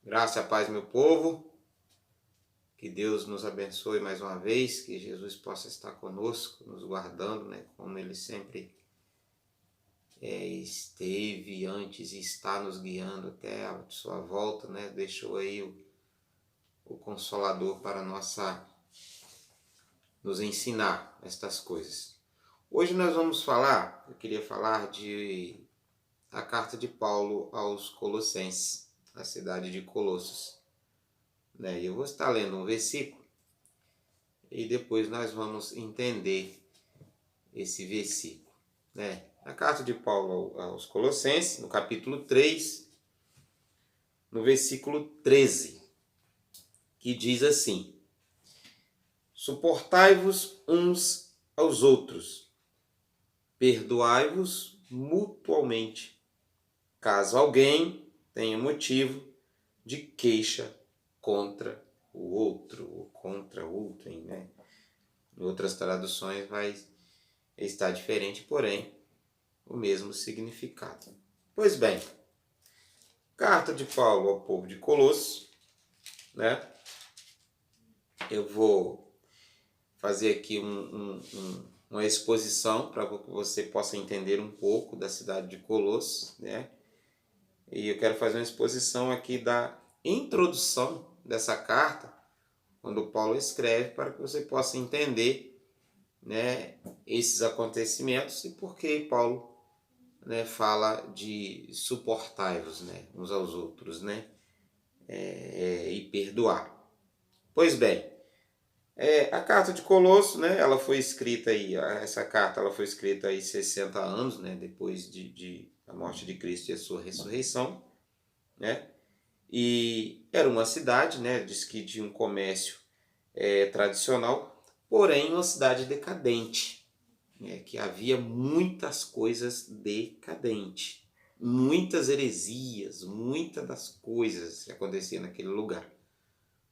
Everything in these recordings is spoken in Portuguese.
Graça e paz, meu povo. Que Deus nos abençoe mais uma vez, que Jesus possa estar conosco, nos guardando, né? Como Ele sempre esteve antes e está nos guiando até a sua volta, né? Deixou aí o Consolador para nos ensinar estas coisas. Hoje nós vamos eu queria falar a carta de Paulo aos Colossenses, na cidade de Colossos. Né? Eu vou estar lendo um versículo e depois nós vamos entender esse versículo. Né? Na carta de Paulo aos Colossenses, no capítulo 3, no versículo 13, que diz assim: Suportai-vos uns aos outros, perdoai-vos mutualmente, caso alguém tenha motivo de queixa contra o outro, ou contra outrem, né? Em outras traduções vai estar diferente, porém, o mesmo significado. Pois bem, carta de Paulo ao povo de Colossos, né? Eu vou fazer aqui uma exposição para que você possa entender um pouco da cidade de Colossos, né? E eu quero fazer uma exposição aqui da introdução dessa carta, quando Paulo escreve, para que você possa entender, né, esses acontecimentos e por que Paulo, né, fala de suportai-vos, né, uns aos outros, né, e perdoar. Pois bem, a carta de Colosso, né, ela foi escrita aí, essa carta ela foi escrita aí 60 anos, né, depois de a morte de Cristo e a sua ressurreição, né, e era uma cidade, né, diz que de um comércio tradicional, porém uma cidade decadente, né, que havia muitas coisas decadentes, muitas heresias, muitas das coisas que aconteciam naquele lugar.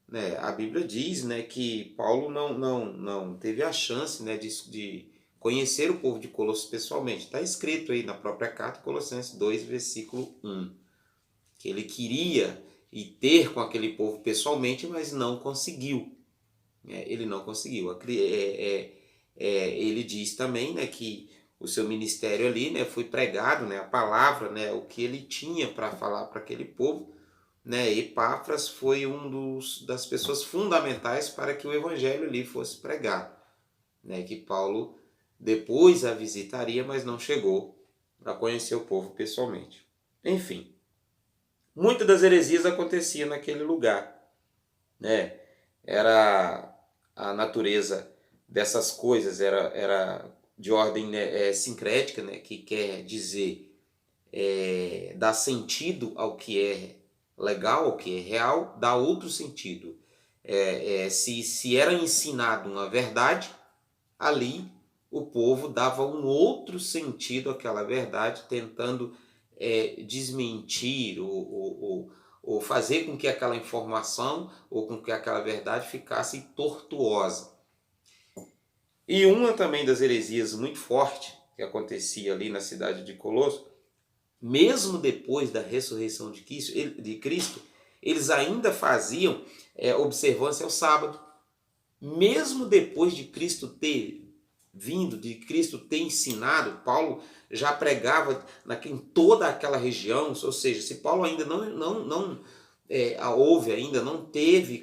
Né, a Bíblia diz, né, que Paulo não teve a chance, né, de conhecer o povo de Colossos pessoalmente. Está escrito aí na própria carta, Colossenses 2, versículo 1, que ele queria ir ter com aquele povo pessoalmente, mas não conseguiu. Ele não conseguiu. Ele diz também, né, que o seu ministério ali, né, foi pregado, né, a palavra, né, o que ele tinha para falar para aquele povo, né, Epáfras foi das pessoas fundamentais para que o evangelho ali fosse pregado, né, que Paulo depois a visitaria, mas não chegou a conhecer o povo pessoalmente. Enfim, muitas das heresias aconteciam naquele lugar, né? Era a natureza dessas coisas era de ordem, né, sincrética, né, que quer dizer dar sentido ao que é legal, ao que é real, dá outro sentido. Se era ensinado uma verdade, ali o povo dava um outro sentido àquela verdade, tentando desmentir ou fazer com que aquela informação ou com que aquela verdade ficasse tortuosa. E uma também das heresias muito forte que acontecia ali na cidade de Colosso, mesmo depois da ressurreição de Cristo, eles ainda faziam observância ao sábado. Mesmo depois de Cristo ter vindo, de Cristo ter ensinado, Paulo já pregava em toda aquela região, ou seja, se Paulo ainda não houve ainda, não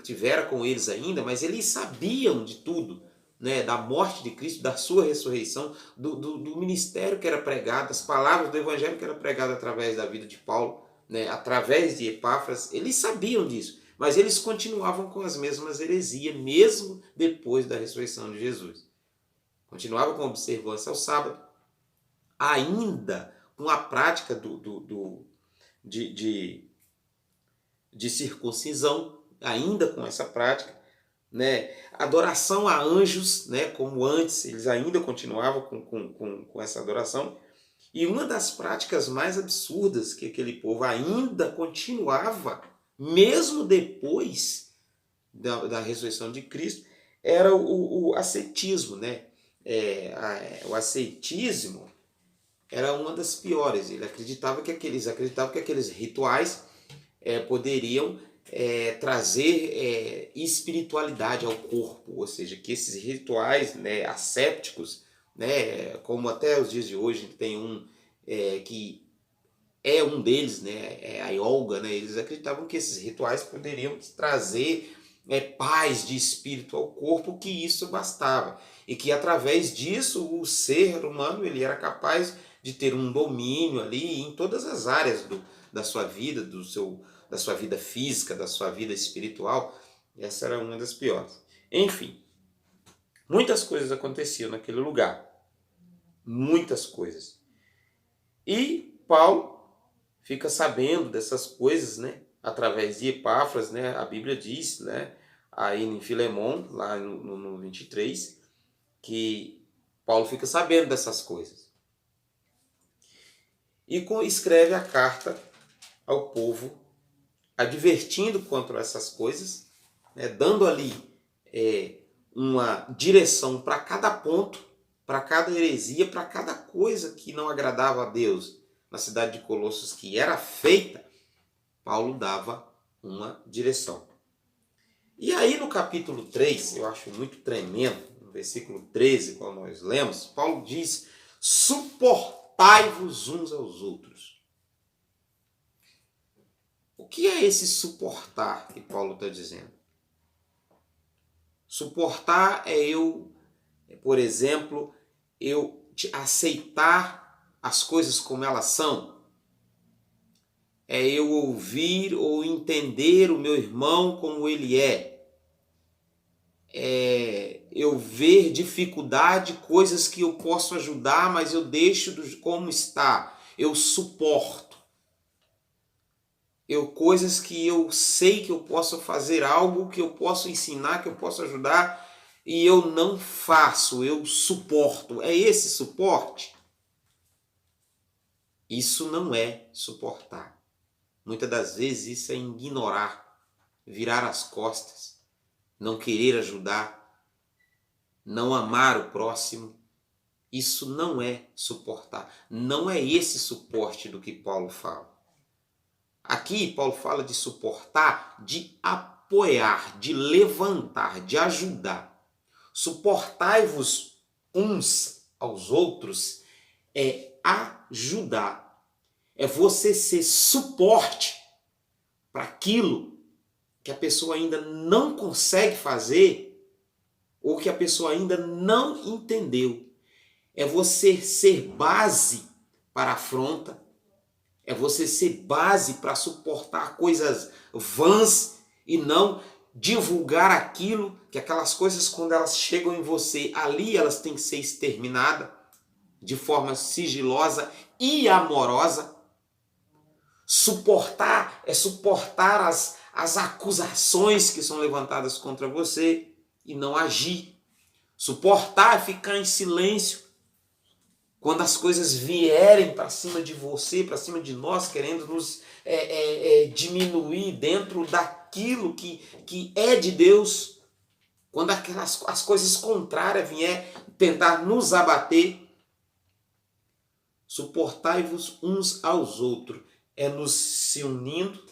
tivera com eles ainda, mas eles sabiam de tudo, né, da morte de Cristo, da sua ressurreição, do ministério que era pregado, das palavras do evangelho que era pregado através da vida de Paulo, né, através de Epáfras, eles sabiam disso, mas eles continuavam com as mesmas heresias, mesmo depois da ressurreição de Jesus. Continuavam com a observância ao sábado, ainda com a prática de circuncisão, ainda com essa prática, né? Adoração a anjos, né? Como antes, eles ainda continuavam com essa adoração. E uma das práticas mais absurdas que aquele povo ainda continuava, mesmo depois da ressurreição de Cristo, era o ascetismo, né? O ascetismo era uma das piores. Eles acreditavam que aqueles rituais poderiam trazer espiritualidade ao corpo, ou seja, que esses rituais, né, assépticos, né, como até os dias de hoje a gente tem um que é um deles, né, é a yoga, né, eles acreditavam que esses rituais poderiam trazer paz de espírito ao corpo, que isso bastava, e que através disso o ser humano ele era capaz de ter um domínio ali em todas as áreas da sua vida, da sua vida física, da sua vida espiritual. Essa era uma das piores. Enfim, muitas coisas aconteciam naquele lugar, muitas coisas. E Paulo fica sabendo dessas coisas, né, através de Epáfras, né, a Bíblia diz, né, aí em Filemon, lá no 23, que Paulo fica sabendo dessas coisas. E escreve a carta ao povo, advertindo quanto a essas coisas, né, dando ali uma direção para cada ponto, para cada heresia, para cada coisa que não agradava a Deus na cidade de Colossos que era feita. Paulo dava uma direção. E aí no capítulo 3, eu acho muito tremendo, no versículo 13, quando nós lemos, Paulo diz: suportai-vos uns aos outros. O que é esse suportar que Paulo está dizendo? Suportar é por exemplo, eu aceitar as coisas como elas são. É eu ouvir ou entender o meu irmão como ele é. É eu ver dificuldade, coisas que eu posso ajudar, mas eu deixo como está. Eu suporto. Coisas que eu sei que eu posso fazer algo, que eu posso ensinar, que eu posso ajudar, e eu não faço, eu suporto. É esse suporte? Isso não é suportar. Muitas das vezes isso é ignorar, virar as costas, não querer ajudar, não amar o próximo. Isso não é suportar. Não é esse suporte do que Paulo fala. Aqui Paulo fala de suportar, de apoiar, de levantar, de ajudar. Suportai-vos uns aos outros é ajudar. É você ser suporte para aquilo que a pessoa ainda não consegue fazer ou que a pessoa ainda não entendeu. É você ser base para a afronta. É você ser base para suportar coisas vãs e não divulgar aquilo, que aquelas coisas quando elas chegam em você, ali elas têm que ser exterminadas de forma sigilosa e amorosa. Suportar é suportar as acusações que são levantadas contra você e não agir. Suportar é ficar em silêncio quando as coisas vierem para cima de você, para cima de nós, querendo nos diminuir dentro daquilo que é de Deus. Quando as coisas contrárias vier tentar nos abater, suportai-vos uns aos outros. É nos se unindo,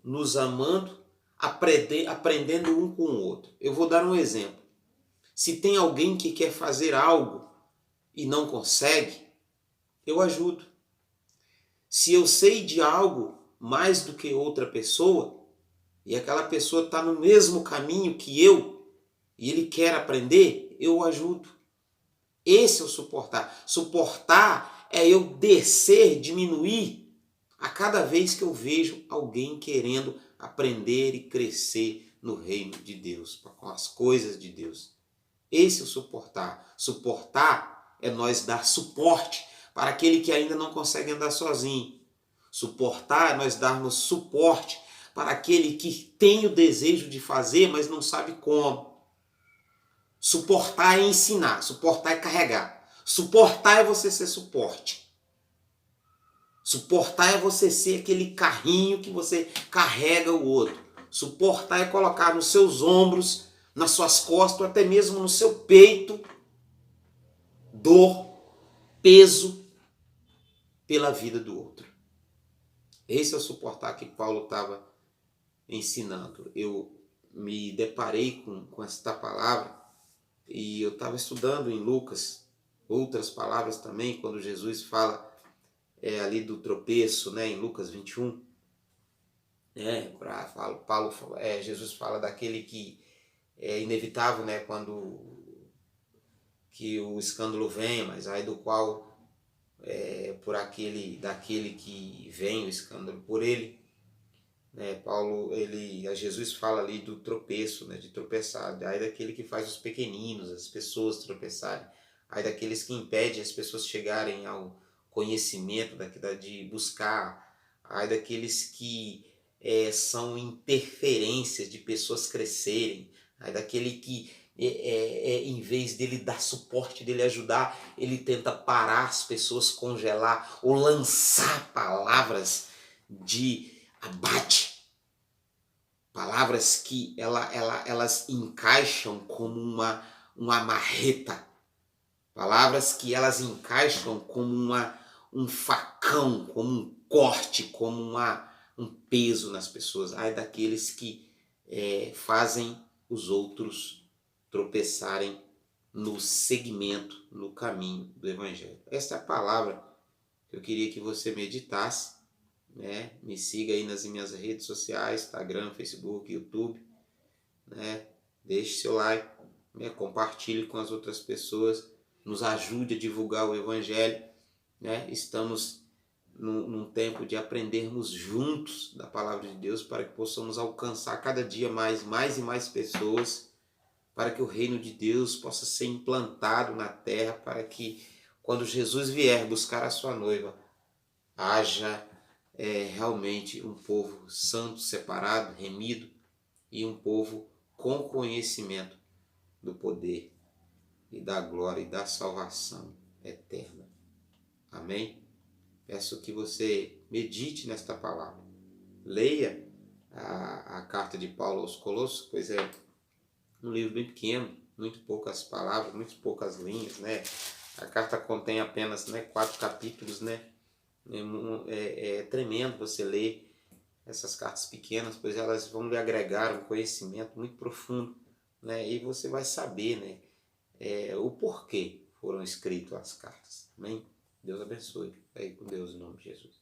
nos amando, aprendendo um com o outro. Eu vou dar um exemplo. Se tem alguém que quer fazer algo e não consegue, eu ajudo. Se eu sei de algo mais do que outra pessoa, e aquela pessoa está no mesmo caminho que eu, e ele quer aprender, eu ajudo. Esse é o suportar. Suportar é eu descer, diminuir a cada vez que eu vejo alguém querendo aprender e crescer no reino de Deus, com as coisas de Deus. Esse é o suportar. Suportar é nós dar suporte para aquele que ainda não consegue andar sozinho. Suportar é nós darmos suporte para aquele que tem o desejo de fazer, mas não sabe como. Suportar é ensinar, suportar é carregar. Suportar é você ser suporte. Suportar é você ser aquele carrinho que você carrega o outro. Suportar é colocar nos seus ombros, nas suas costas, ou até mesmo no seu peito, dor, peso pela vida do outro. Esse é o suportar que Paulo estava ensinando. Eu me deparei com esta palavra e eu estava estudando em Lucas outras palavras também, quando Jesus fala ali do tropeço, né, em Lucas 21, Jesus fala daquele que é inevitável, né, quando que o escândalo vem, mas aí do qual daquele que vem o escândalo por ele, né? Jesus fala ali do tropeço, né, de tropeçar, aí daquele que faz os pequeninos, as pessoas tropeçarem, aí daqueles que impedem as pessoas chegarem ao conhecimento, de buscar, aí daqueles que são interferências de pessoas crescerem, aí daquele que em vez dele dar suporte, dele ajudar, ele tenta parar as pessoas, congelar ou lançar palavras de abate, palavras que elas encaixam como uma marreta, palavras que elas encaixam como um facão, como um corte, como um peso nas pessoas. Ai daqueles que fazem os outros tropeçarem no segmento, no caminho do Evangelho. Essa é a palavra que eu queria que você meditasse, né? Me siga aí nas minhas redes sociais, Instagram, Facebook, YouTube, né? Deixe seu like, né? Compartilhe com as outras pessoas, nos ajude a divulgar o Evangelho, né? Estamos num tempo de aprendermos juntos da palavra de Deus para que possamos alcançar cada dia mais e mais pessoas, para que o reino de Deus possa ser implantado na terra, para que quando Jesus vier buscar a sua noiva, haja realmente um povo santo, separado, remido, e um povo com conhecimento do poder e da glória e da salvação eterna. Amém? Peço que você medite nesta palavra. Leia a carta de Paulo aos Colossos, pois é um livro bem pequeno, muito poucas palavras, muito poucas linhas, né? A carta contém apenas 4 capítulos, né? É tremendo você ler essas cartas pequenas, pois elas vão lhe agregar um conhecimento muito profundo, né? E você vai saber, né, o porquê foram escritas as cartas. Amém? Deus abençoe. Fique com Deus em nome de Jesus.